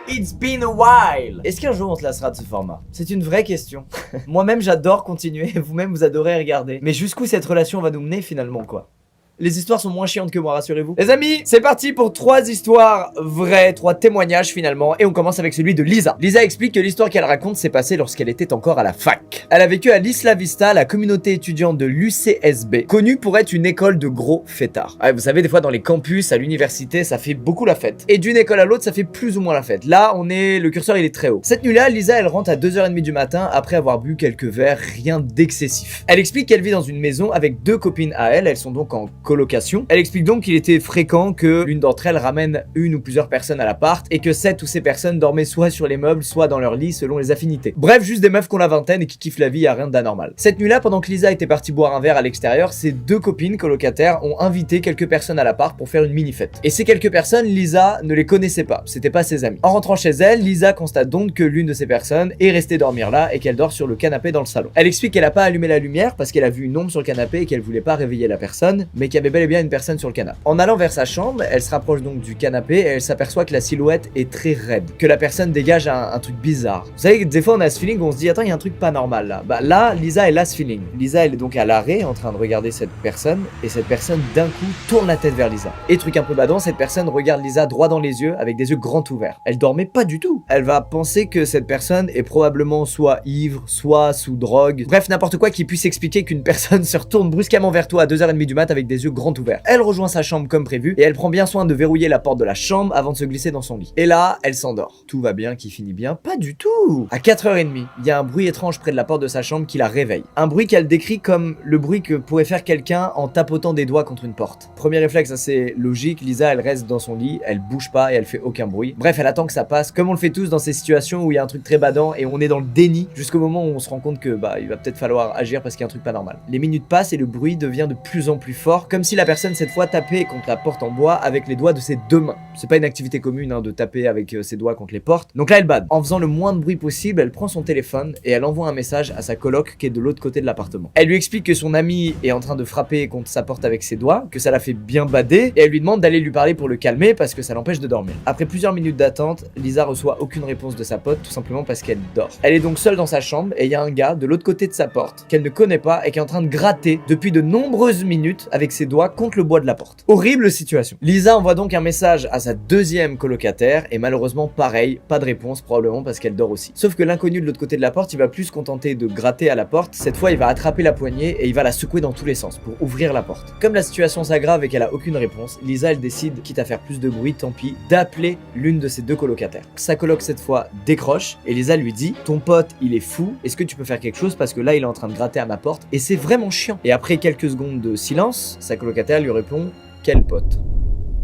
It's been a while. Est-ce qu'un jour on se lassera de ce format? C'est une vraie question. Moi-même j'adore continuer, vous-même vous adorez regarder. Mais jusqu'où cette relation va nous mener finalement quoi? Les histoires sont moins chiantes que moi, rassurez-vous. Les amis, c'est parti pour 3 histoires vraies, 3 témoignages finalement. Et on commence avec celui de Lisa. Lisa explique que l'histoire qu'elle raconte s'est passée lorsqu'elle était encore à la fac. Elle a vécu à l'Isla Vista, la communauté étudiante de l'UCSB, connue pour être une école de gros fêtards. Ouais, vous savez, des fois dans les campus, à l'université, ça fait beaucoup la fête. Et d'une école à l'autre, ça fait plus ou moins la fête. Là, le curseur il est très haut. Cette nuit-là, Lisa, elle rentre à 2h30 du matin après avoir bu quelques verres, rien d'excessif. Elle explique qu'elle vit dans une maison avec 2 copines à elle, elles sont donc en colocation. Elle explique donc qu'il était fréquent que l'une d'entre elles ramène une ou plusieurs personnes à l'appart et que cette ou ces personnes dormaient soit sur les meubles, soit dans leur lit selon les affinités. Bref, juste des meufs qui ont la vingtaine et qui kiffent la vie, y a rien d'anormal. Cette nuit-là, pendant que Lisa était partie boire un verre à l'extérieur, ses 2 copines colocataires ont invité quelques personnes à l'appart pour faire une mini-fête. Et ces quelques personnes, Lisa ne les connaissait pas, c'était pas ses amis. En rentrant chez elle, Lisa constate donc que l'une de ces personnes est restée dormir là et qu'elle dort sur le canapé dans le salon. Elle explique qu'elle a pas allumé la lumière parce qu'elle a vu une ombre sur le canapé et qu'elle voulait pas réveiller la personne, mais qu'il y avait bel et bien une personne sur le canapé. En allant vers sa chambre, elle se rapproche donc du canapé et elle s'aperçoit que la silhouette est très raide, que la personne dégage un truc bizarre. Vous savez que des fois on a ce feeling où on se dit attends, il y a un truc pas normal là. Bah là, Lisa elle a ce feeling. Lisa elle est donc à l'arrêt en train de regarder cette personne et cette personne d'un coup tourne la tête vers Lisa. Et truc un peu badant, cette personne regarde Lisa droit dans les yeux avec des yeux grands ouverts. Elle dormait pas du tout. Elle va penser que cette personne est probablement soit ivre, soit sous drogue. Bref, n'importe quoi qui puisse expliquer qu'une personne se retourne brusquement vers toi à 2h30 du mat avec des yeux grands ouverts. Elle rejoint sa chambre comme prévu et elle prend bien soin de verrouiller la porte de la chambre avant de se glisser dans son lit. Et là, elle s'endort. Tout va bien qui finit bien? Pas du tout. À 4h30, il y a un bruit étrange près de la porte de sa chambre qui la réveille. Un bruit qu'elle décrit comme le bruit que pourrait faire quelqu'un en tapotant des doigts contre une porte. Premier réflexe assez logique, Lisa elle reste dans son lit, elle bouge pas et elle fait aucun bruit. Bref, elle attend que ça passe, comme on le fait tous dans ces situations où il y a un truc très badant et on est dans le déni jusqu'au moment où on se rend compte que il va peut-être falloir agir parce qu'il y a un truc pas normal. Les minutes passent et le bruit devient de plus en plus fort, comme si la personne cette fois tapait contre la porte en bois avec les doigts de ses 2 mains. C'est pas une activité commune de taper avec ses doigts contre les portes. Donc là elle bade. En faisant le moins de bruit possible, elle prend son téléphone et elle envoie un message à sa coloc qui est de l'autre côté de l'appartement. Elle lui explique que son amie est en train de frapper contre sa porte avec ses doigts, que ça la fait bien bader et elle lui demande d'aller lui parler pour le calmer parce que ça l'empêche de dormir. Après plusieurs minutes d'attente, Lisa reçoit aucune réponse de sa pote tout simplement parce qu'elle dort. Elle est donc seule dans sa chambre et il y a un gars de l'autre côté de sa porte qu'elle ne connaît pas et qui est en train de gratter depuis de nombreuses minutes avec ses doigts contre le bois de la porte. Horrible situation. Lisa envoie donc un message à sa 2e colocataire et malheureusement pareil, pas de réponse probablement parce qu'elle dort aussi. Sauf que l'inconnu de l'autre côté de la porte, il va plus se contenter de gratter à la porte, cette fois il va attraper la poignée et il va la secouer dans tous les sens pour ouvrir la porte. Comme la situation s'aggrave et qu'elle a aucune réponse, Lisa elle décide, quitte à faire plus de bruit, tant pis, d'appeler l'une de ses 2 colocataires. Sa coloc cette fois décroche et Lisa lui dit ton pote il est fou, est-ce que tu peux faire quelque chose parce que là il est en train de gratter à ma porte et c'est vraiment chiant. Et après quelques secondes de silence, sa colocataire lui répond quel pote?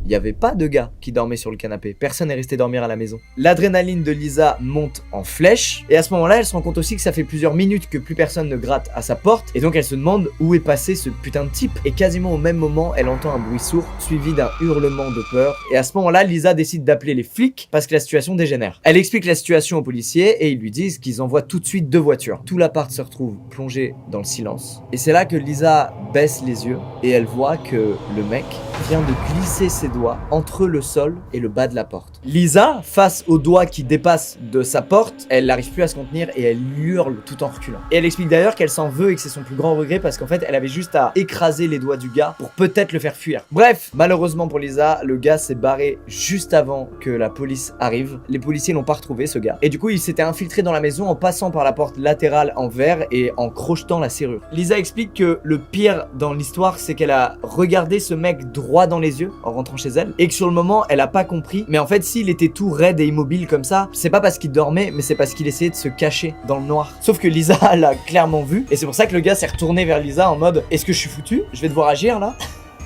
Il n'y avait pas de gars qui dormait sur le canapé, personne n'est resté dormir à la maison. L'adrénaline de Lisa monte en flèche, et à ce moment-là, elle se rend compte aussi que ça fait plusieurs minutes que plus personne ne gratte à sa porte, et donc elle se demande où est passé ce putain de type. Et quasiment au même moment, elle entend un bruit sourd, suivi d'un hurlement de peur, et à ce moment-là, Lisa décide d'appeler les flics parce que la situation dégénère. Elle explique la situation aux policiers, et ils lui disent qu'ils envoient tout de suite 2 voitures. Tout l'appart se retrouve plongé dans le silence, et c'est là que Lisa baisse les yeux, et elle voit que le mec vient de glisser ses doigts entre le sol et le bas de la porte. Lisa, face aux doigts qui dépassent de sa porte, elle n'arrive plus à se contenir et elle hurle tout en reculant. Et elle explique d'ailleurs qu'elle s'en veut et que c'est son plus grand regret parce qu'en fait elle avait juste à écraser les doigts du gars pour peut-être le faire fuir. Bref, malheureusement pour Lisa, le gars s'est barré juste avant que la police arrive. Les policiers l'ont pas retrouvé ce gars. Et du coup il s'était infiltré dans la maison en passant par la porte latérale en verre et en crochetant la serrure. Lisa explique que le pire dans l'histoire c'est qu'elle a regardé ce mec droit dans les yeux en rentrant chez elle et que sur le moment elle a pas compris, mais en fait s'il était tout raide et immobile comme ça, c'est pas parce qu'il dormait mais c'est parce qu'il essayait de se cacher dans le noir. Sauf que Lisa l'a clairement vu et c'est pour ça que le gars s'est retourné vers Lisa en mode est-ce que je suis foutu? Je vais devoir agir là?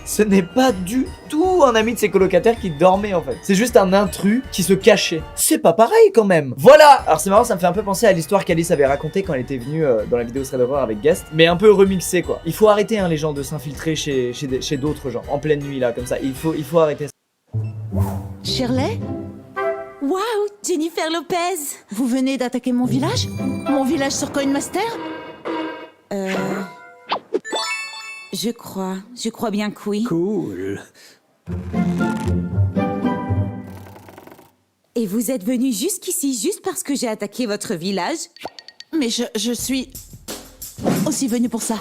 Ce n'est pas du tout un ami de ses colocataires qui dormait en fait. C'est juste un intrus qui se cachait. C'est pas pareil quand même. Voilà. Alors c'est marrant, ça me fait un peu penser à l'histoire qu'Alice avait racontée quand elle était venue dans la vidéo Thread Horror avec Guest, mais un peu remixé quoi. Il faut arrêter les gens de s'infiltrer chez d'autres gens en pleine nuit là comme ça. Il faut arrêter ça. Shirley? Waouh, Jennifer Lopez! Vous venez d'attaquer mon village? Mon village sur Coinmaster? Je crois bien que oui. Cool. Et vous êtes venu jusqu'ici juste parce que j'ai attaqué votre village? Mais je suis aussi venu pour ça.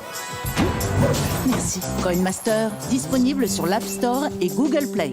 Merci. Coin Master, disponible sur l'App Store et Google Play.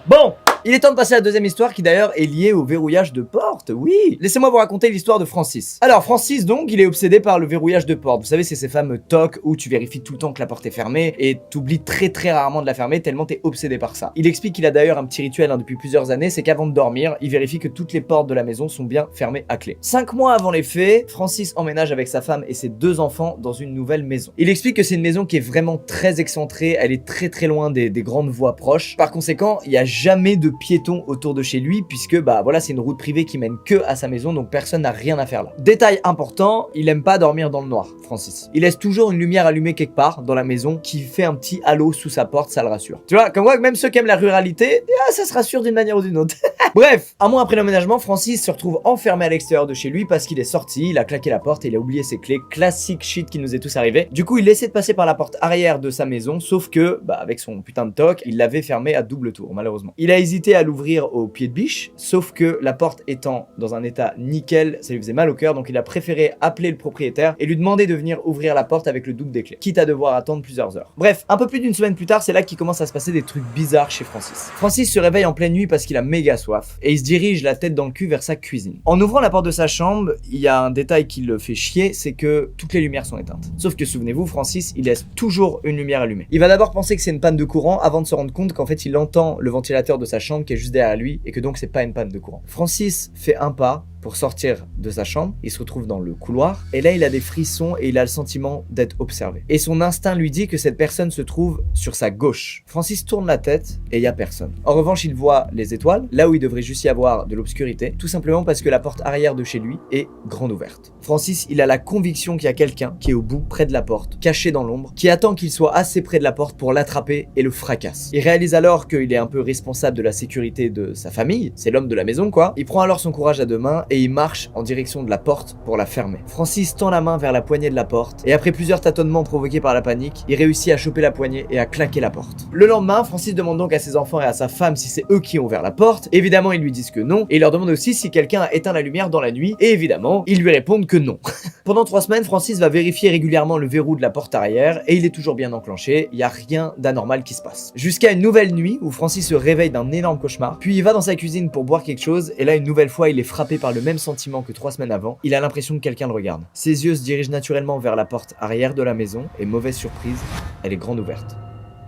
Bon, il est temps de passer à la deuxième histoire qui d'ailleurs est liée au verrouillage de porte, oui. Laissez-moi vous raconter l'histoire de Francis. Alors Francis donc, il est obsédé par le verrouillage de porte. Vous savez, c'est ces fameux tocs où tu vérifies tout le temps que la porte est fermée et t'oublies très rarement de la fermer tellement t'es obsédé par ça. Il explique qu'il a d'ailleurs un petit rituel depuis plusieurs années, c'est qu'avant de dormir, il vérifie que toutes les portes de la maison sont bien fermées à clé. 5 mois avant les faits, Francis emménage avec sa femme et ses 2 enfants dans une nouvelle maison. Il explique que c'est une maison qui est vraiment très excentrée, elle est très loin des grandes voies proches. Par conséquent, il n'y a jamais de piétons autour de chez lui puisque bah voilà, c'est une route privée qui mène que à sa maison, donc personne n'a rien à faire là. Détail important, il aime pas dormir dans le noir, Francis. Il laisse toujours une lumière allumée quelque part dans la maison qui fait un petit halo sous sa porte, ça le rassure. Tu vois, comme quoi même ceux qui aiment la ruralité, ça se rassure d'une manière ou d'une autre. Bref, un mois après l'emménagement, Francis se retrouve enfermé à l'extérieur de chez lui parce qu'il est sorti, il a claqué la porte et il a oublié ses clés, classique shit qui nous est tous arrivé. Du coup, il essaie de passer par la porte arrière de sa maison, sauf que, bah avec son putain de toc, il l'avait fermé à double tour, malheureusement. Il a hésité à l'ouvrir au pied de biche, sauf que la porte étant dans un état nickel, ça lui faisait mal au cœur, donc il a préféré appeler le propriétaire et lui demander de venir ouvrir la porte avec le double des clés, quitte à devoir attendre plusieurs heures. Bref, un peu plus d'une semaine plus tard, c'est là qu'il commence à se passer des trucs bizarres chez Francis. Francis se réveille en pleine nuit parce qu'il a méga soif, et il se dirige la tête dans le cul vers sa cuisine. En ouvrant la porte de sa chambre, il y a un détail qui le fait chier, c'est que toutes les lumières sont éteintes. Sauf que souvenez-vous, Francis, il laisse toujours une lumière allumée. Il va d'abord penser que c'est une panne de courant avant de se rendre compte qu'en fait il entend le ventilateur de sa chambre qui est juste derrière lui et que donc c'est pas une panne de courant. Francis fait un pas pour sortir de sa chambre, il se retrouve dans le couloir, et là il a des frissons et il a le sentiment d'être observé. Et son instinct lui dit que cette personne se trouve sur sa gauche. Francis tourne la tête et il y a personne. En revanche, il voit les étoiles, là où il devrait juste y avoir de l'obscurité, tout simplement parce que la porte arrière de chez lui est grande ouverte. Francis, il a la conviction qu'il y a quelqu'un qui est au bout, près de la porte, caché dans l'ombre, qui attend qu'il soit assez près de la porte pour l'attraper et le fracasse. Il réalise alors qu'il est un peu responsable de la sécurité de sa famille, c'est l'homme de la maison quoi. Il prend alors son courage à deux mains et il marche en direction de la porte pour la fermer. Francis tend la main vers la poignée de la porte et après plusieurs tâtonnements provoqués par la panique, il réussit à choper la poignée et à claquer la porte. Le lendemain, Francis demande donc à ses enfants et à sa femme si c'est eux qui ont ouvert la porte. Évidemment, ils lui disent que non et il leur demande aussi si quelqu'un a éteint la lumière dans la nuit et évidemment, ils lui répondent que non. Pendant 3 semaines, Francis va vérifier régulièrement le verrou de la porte arrière et il est toujours bien enclenché, il n'y a rien d'anormal qui se passe. Jusqu'à une nouvelle nuit où Francis se réveille d'un énorme cauchemar, puis il va dans sa cuisine pour boire quelque chose et là une nouvelle fois il est frappé par le même sentiment que 3 semaines avant, il a l'impression que quelqu'un le regarde. Ses yeux se dirigent naturellement vers la porte arrière de la maison et mauvaise surprise, elle est grande ouverte.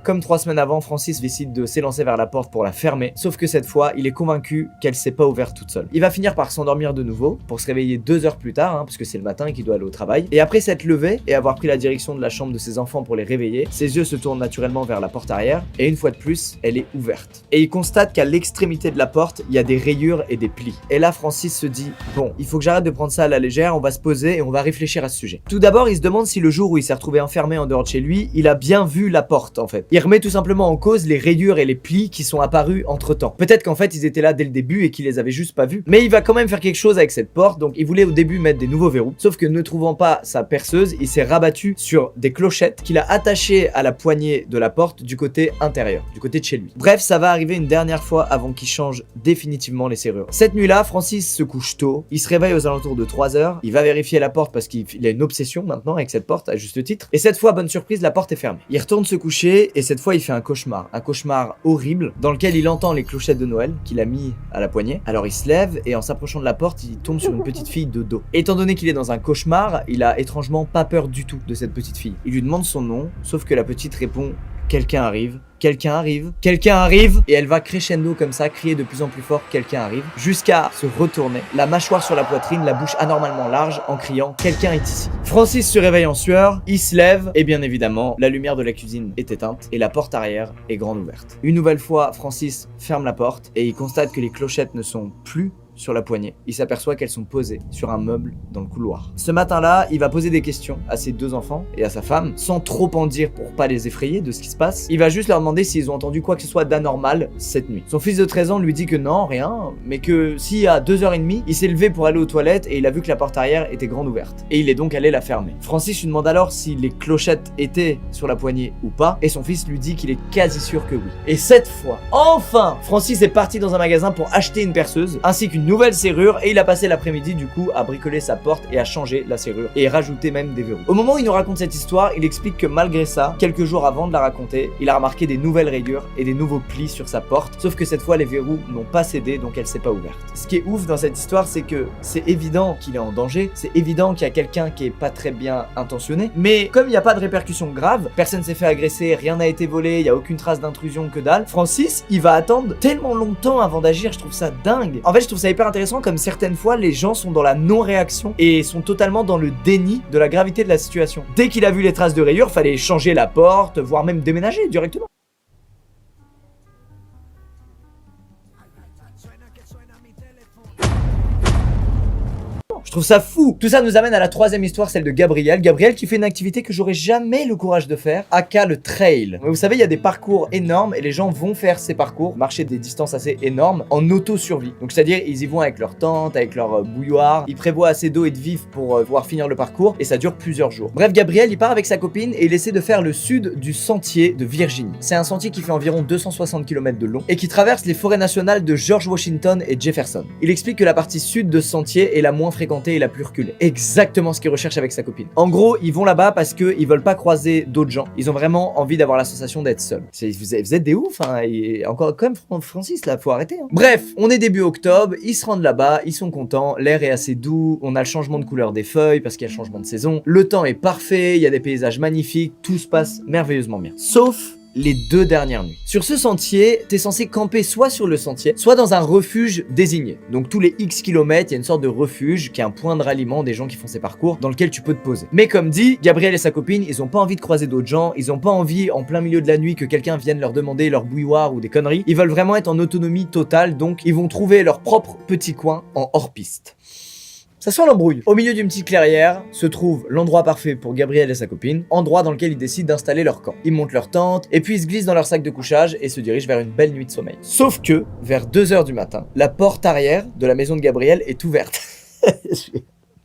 Comme 3 semaines avant, Francis décide de s'élancer vers la porte pour la fermer, sauf que cette fois, il est convaincu qu'elle s'est pas ouverte toute seule. Il va finir par s'endormir de nouveau, pour se réveiller 2 heures plus tard, parce que c'est le matin et qu'il doit aller au travail. Et après s'être levé et avoir pris la direction de la chambre de ses enfants pour les réveiller, ses yeux se tournent naturellement vers la porte arrière, et une fois de plus, elle est ouverte. Et il constate qu'à l'extrémité de la porte, il y a des rayures et des plis. Et là, Francis se dit, bon, il faut que j'arrête de prendre ça à la légère, on va se poser et on va réfléchir à ce sujet. Tout d'abord, il se demande si le jour où il s'est retrouvé enfermé en dehors de chez lui, il a bien vu la porte, en fait. Il remet tout simplement en cause les rayures et les plis qui sont apparus entre temps. Peut-être qu'en fait ils étaient là dès le début et qu'il les avait juste pas vus. Mais il va quand même faire quelque chose avec cette porte, donc il voulait au début mettre des nouveaux verrous. Sauf que ne trouvant pas sa perceuse, il s'est rabattu sur des clochettes qu'il a attachées à la poignée de la porte du côté intérieur, du côté de chez lui. Bref, ça va arriver une dernière fois avant qu'il change définitivement les serrures. Cette nuit-là, Francis se couche tôt, il se réveille aux alentours de 3 heures, il va vérifier la porte parce qu'il a une obsession maintenant avec cette porte, à juste titre. Et cette fois, bonne surprise, la porte est fermée. Il retourne se coucher et cette fois il fait un cauchemar horrible dans lequel il entend les clochettes de Noël qu'il a mis à la poignée. Alors il se lève et en s'approchant de la porte, il tombe sur une petite fille de dos. Étant donné qu'il est dans un cauchemar, il a étrangement pas peur du tout de cette petite fille. Il lui demande son nom, sauf que la petite répond « Quelqu'un arrive ». Quelqu'un arrive, quelqu'un arrive, et elle va crescendo comme ça, crier de plus en plus fort quelqu'un arrive, jusqu'à se retourner, la mâchoire sur la poitrine, la bouche anormalement large, en criant quelqu'un est ici. Francis se réveille en sueur, il se lève, et bien évidemment, la lumière de la cuisine est éteinte, et la porte arrière est grande ouverte. Une nouvelle fois, Francis ferme la porte, et il constate que les clochettes ne sont plus sur la poignée. Il s'aperçoit qu'elles sont posées sur un meuble dans le couloir. Ce matin-là, il va poser des questions à ses 2 enfants et à sa femme, sans trop en dire pour pas les effrayer de ce qui se passe. Il va juste leur demander s'ils ont entendu quoi que ce soit d'anormal cette nuit. Son fils de 13 ans lui dit que non, rien, mais que si à 2h30, il s'est levé pour aller aux toilettes et il a vu que la porte arrière était grande ouverte. Et il est donc allé la fermer. Francis lui demande alors si les clochettes étaient sur la poignée ou pas, et son fils lui dit qu'il est quasi sûr que oui. Et cette fois, enfin, Francis est parti dans un magasin pour acheter une perceuse, ainsi qu'une nouvelle serrure, et il a passé l'après-midi du coup à bricoler sa porte et à changer la serrure, et rajouter même des verrous. Au moment où il nous raconte cette histoire, il explique que malgré ça, quelques jours avant de la raconter, il a remarqué des nouvelles rayures et des nouveaux plis sur sa porte, sauf que cette fois les verrous n'ont pas cédé, donc elle s'est pas ouverte. Ce qui est ouf dans cette histoire, c'est que c'est évident qu'il est en danger, c'est évident qu'il y a quelqu'un qui est pas très bien intentionné, mais comme il n'y a pas de répercussions graves, personne s'est fait agresser, rien n'a été volé, il y a aucune trace d'intrusion que dalle, Francis, il va attendre tellement longtemps avant d'agir, je trouve ça dingue. En fait, je trouve ça hyper intéressant comme certaines fois les gens sont dans la non-réaction et sont totalement dans le déni de la gravité de la situation. Dès qu'il a vu les traces de rayures, fallait changer la porte, voire même déménager directement. Je trouve ça fou. Tout ça nous amène à la 3e histoire, celle de Gabriel. Gabriel qui fait une activité que j'aurais jamais le courage de faire, aka le trail. Mais vous savez, il y a des parcours énormes et les gens vont faire ces parcours, marcher des distances assez énormes en auto-survie. Donc c'est-à-dire, ils y vont avec leur tente, avec leur bouilloire, ils prévoient assez d'eau et de vivres pour pouvoir finir le parcours et ça dure plusieurs jours. Bref, Gabriel, il part avec sa copine et il essaie de faire le sud du sentier de Virginie. C'est un sentier qui fait environ 260 km de long et qui traverse les forêts nationales de George Washington et Jefferson. Il explique que la partie sud de ce sentier est la moins fréquentée et la plus reculée. Exactement ce qu'il recherche avec sa copine. En gros, ils vont là-bas parce qu'ils veulent pas croiser d'autres gens. Ils ont vraiment envie d'avoir la sensation d'être seuls. Vous êtes des ouf, hein. Et encore quand même Francis là, faut arrêter. Hein. Bref, on est début octobre, ils se rendent là-bas, ils sont contents, l'air est assez doux, on a le changement de couleur des feuilles parce qu'il y a le changement de saison, le temps est parfait, il y a des paysages magnifiques, tout se passe merveilleusement bien. Sauf les 2 dernières nuits. Sur ce sentier, t'es censé camper soit sur le sentier, soit dans un refuge désigné. Donc tous les X kilomètres, il y a une sorte de refuge qui est un point de ralliement des gens qui font ces parcours dans lequel tu peux te poser. Mais comme dit, Gabriel et sa copine, ils ont pas envie de croiser d'autres gens, ils ont pas envie en plein milieu de la nuit que quelqu'un vienne leur demander leur bouilloire ou des conneries. Ils veulent vraiment être en autonomie totale, donc ils vont trouver leur propre petit coin en hors-piste. Ça sent l'embrouille. Au milieu d'une petite clairière se trouve l'endroit parfait pour Gabriel et sa copine, endroit dans lequel ils décident d'installer leur camp. Ils montent leur tente, et puis ils se glissent dans leur sac de couchage et se dirigent vers une belle nuit de sommeil. Sauf que, vers 2h du matin, la porte arrière de la maison de Gabriel est ouverte.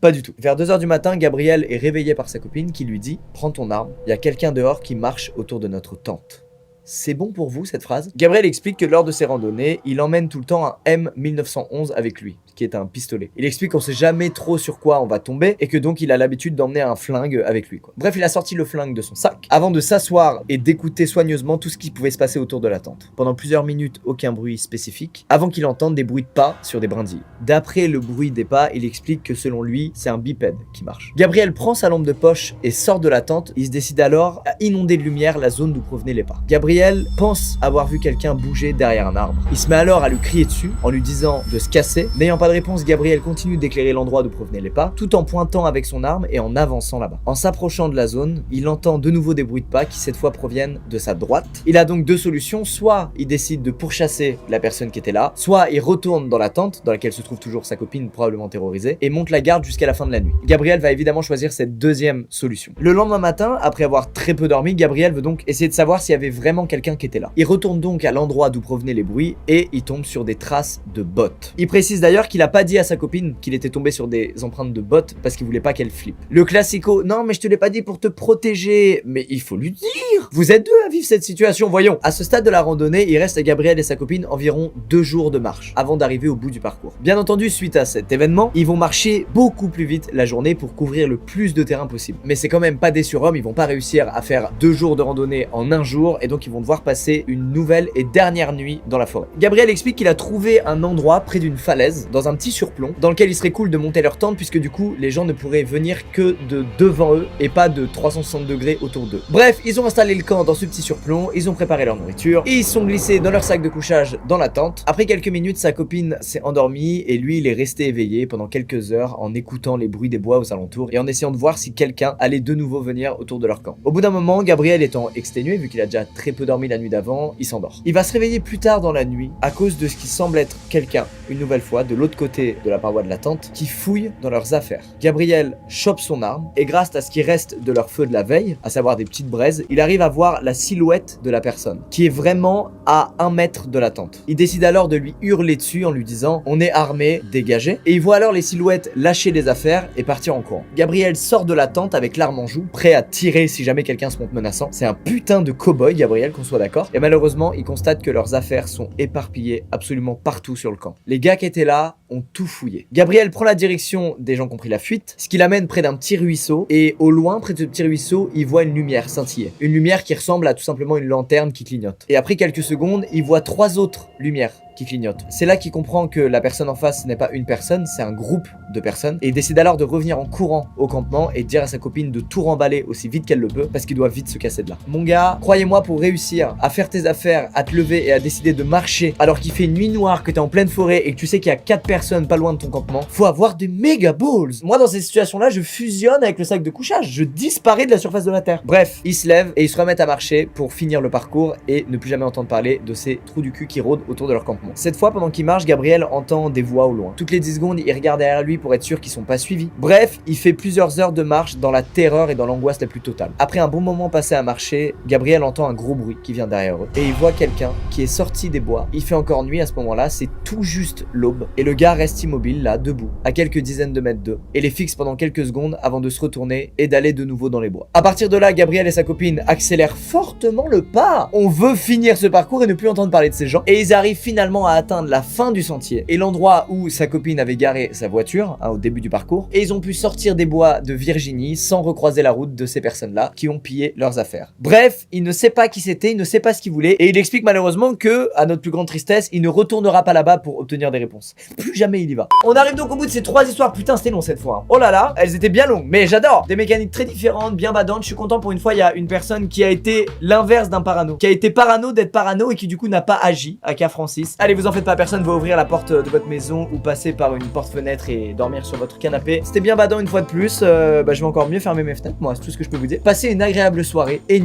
Pas du tout. Vers 2h du matin, Gabriel est réveillé par sa copine qui lui dit « Prends ton arme, il y a quelqu'un dehors qui marche autour de notre tente. » C'est bon pour vous cette phrase? Gabriel explique que lors de ses randonnées, il emmène tout le temps un M1911 avec lui, qui est un pistolet. Il explique qu'on sait jamais trop sur quoi on va tomber et que donc il a l'habitude d'emmener un flingue avec lui, quoi. Bref, il a sorti le flingue de son sac avant de s'asseoir et d'écouter soigneusement tout ce qui pouvait se passer autour de la tente. Pendant plusieurs minutes, aucun bruit spécifique, avant qu'il entende des bruits de pas sur des brindilles. D'après le bruit des pas, il explique que selon lui, c'est un bipède qui marche. Gabriel prend sa lampe de poche et sort de la tente. Il se décide alors à inonder de lumière la zone d'où provenaient les pas. Gabriel pense avoir vu quelqu'un bouger derrière un arbre. Il se met alors à lui crier dessus en lui disant de se casser. N'ayant pas de réponse, Gabriel continue d'éclairer l'endroit d'où provenaient les pas, tout en pointant avec son arme et en avançant là-bas. En s'approchant de la zone, il entend de nouveau des bruits de pas qui cette fois proviennent de sa droite. Il a donc 2 solutions, soit il décide de pourchasser la personne qui était là, soit il retourne dans la tente dans laquelle se trouve toujours sa copine probablement terrorisée et monte la garde jusqu'à la fin de la nuit. Gabriel va évidemment choisir cette 2e solution. Le lendemain matin, après avoir très peu dormi, Gabriel veut donc essayer de savoir s'il y avait vraiment quelqu'un qui était là. Il retourne donc à l'endroit d'où provenaient les bruits et il tombe sur des traces de bottes. Il précise d'ailleurs qu'il a pas dit à sa copine qu'il était tombé sur des empreintes de bottes parce qu'il voulait pas qu'elle flippe. Le classico, non mais je te l'ai pas dit pour te protéger, mais il faut lui dire. Vous êtes 2 à vivre cette situation, voyons. À ce stade de la randonnée, il reste à Gabriel et sa copine environ 2 jours de marche avant d'arriver au bout du parcours. Bien entendu, suite à cet événement, ils vont marcher beaucoup plus vite la journée pour couvrir le plus de terrain possible. Mais c'est quand même pas des surhommes, ils vont pas réussir à faire 2 jours de randonnée en 1 jour et donc ils vont devoir passer une nouvelle et dernière nuit dans la forêt. Gabriel explique qu'il a trouvé un endroit près d'une falaise, dans un petit surplomb, dans lequel il serait cool de monter leur tente puisque du coup les gens ne pourraient venir que de devant eux et pas de 360 degrés autour d'eux. Bref, ils ont installé le camp dans ce petit surplomb, ils ont préparé leur nourriture et ils sont glissés dans leur sac de couchage dans la tente. Après quelques minutes, sa copine s'est endormie et lui il est resté éveillé pendant quelques heures en écoutant les bruits des bois aux alentours et en essayant de voir si quelqu'un allait de nouveau venir autour de leur camp. Au bout d'un moment, Gabriel étant exténué vu qu'il a déjà très peu dormi la nuit d'avant, il s'endort. Il va se réveiller plus tard dans la nuit à cause de ce qui semble être quelqu'un, une nouvelle fois, de l'autre côté de la paroi de la tente, qui fouille dans leurs affaires. Gabriel chope son arme et grâce à ce qui reste de leur feu de la veille, à savoir des petites braises, il arrive à voir la silhouette de la personne, qui est vraiment à 1 mètre de la tente. Il décide alors de lui hurler dessus en lui disant « On est armé, dégagez !» Et il voit alors les silhouettes lâcher les affaires et partir en courant. Gabriel sort de la tente avec l'arme en joue, prêt à tirer si jamais quelqu'un se montre menaçant. C'est un putain de cow-boy, Gabriel, qu'on soit d'accord. Et malheureusement, il constate que leurs affaires sont éparpillées absolument partout sur le camp. Les gars qui étaient là ont tout fouillé. Gabriel prend la direction des gens qui ont pris la fuite, ce qui l'amène près d'un petit ruisseau, et au loin, près de ce petit ruisseau, il voit une lumière scintiller. Une lumière qui ressemble à tout simplement une lanterne qui clignote. Et après quelques secondes, il voit 3 autres lumières qui clignotent. C'est là qu'il comprend que la personne en face n'est pas une personne, c'est un groupe de personnes, et il décide alors de revenir en courant au campement et de dire à sa copine de tout remballer aussi vite qu'elle le peut, parce qu'il doit vite se casser de là. Mon gars, croyez-moi, pour réussir à faire tes affaires, à te lever et à décider de marcher alors qu'il fait nuit noire, que t'es en pleine forêt et que tu sais qu'il y a 4 personnes pas loin de ton campement, faut avoir des méga balls. Moi, dans ces situations-là, je fusionne avec le sac de couchage, je disparais de la surface de la terre. Bref, il se lève et il se remet à marcher pour finir le parcours et ne plus jamais entendre parler de ces trous du cul qui rôdent autour de leur campement. Cette fois, pendant qu'il marche, Gabriel entend des voix au loin. Toutes les 10 secondes, il regarde derrière lui pour être sûr qu'ils sont pas suivis. Bref, il fait plusieurs heures de marche dans la terreur et dans l'angoisse la plus totale. Après un bon moment passé à marcher, Gabriel entend un gros bruit qui vient derrière eux. Et il voit quelqu'un qui est sorti des bois. Il fait encore nuit à ce moment-là, c'est tout juste l'aube. Et le gars reste immobile là, debout, à quelques dizaines de mètres d'eux. Et les fixe pendant quelques secondes avant de se retourner et d'aller de nouveau dans les bois. À partir de là, Gabriel et sa copine accélèrent fortement le pas. On veut finir ce parcours et ne plus entendre parler de ces gens. Et ils arrivent finalement à atteindre la fin du sentier et l'endroit où sa copine avait garé sa voiture au début du parcours, et ils ont pu sortir des bois de Virginie sans recroiser la route de ces personnes-là qui ont pillé leurs affaires. Bref, il ne sait pas qui c'était, il ne sait pas ce qu'il voulait, et il explique malheureusement que, à notre plus grande tristesse, il ne retournera pas là-bas pour obtenir des réponses. Plus jamais il y va. On arrive donc au bout de ces 3 histoires. Putain, c'était long cette fois. Oh là là, elles étaient bien longues, mais j'adore. Des mécaniques très différentes, bien badantes. Je suis content pour une fois, il y a une personne qui a été l'inverse d'un parano, qui a été parano d'être parano et qui du coup n'a pas agi, aka Francis. Allez, vous en faites pas, personne va ouvrir la porte de votre maison ou passer par une porte-fenêtre et dormir sur votre canapé. C'était bien badant une fois de plus. Je vais encore mieux fermer mes fenêtres, moi, c'est tout ce que je peux vous dire. Passez une agréable soirée et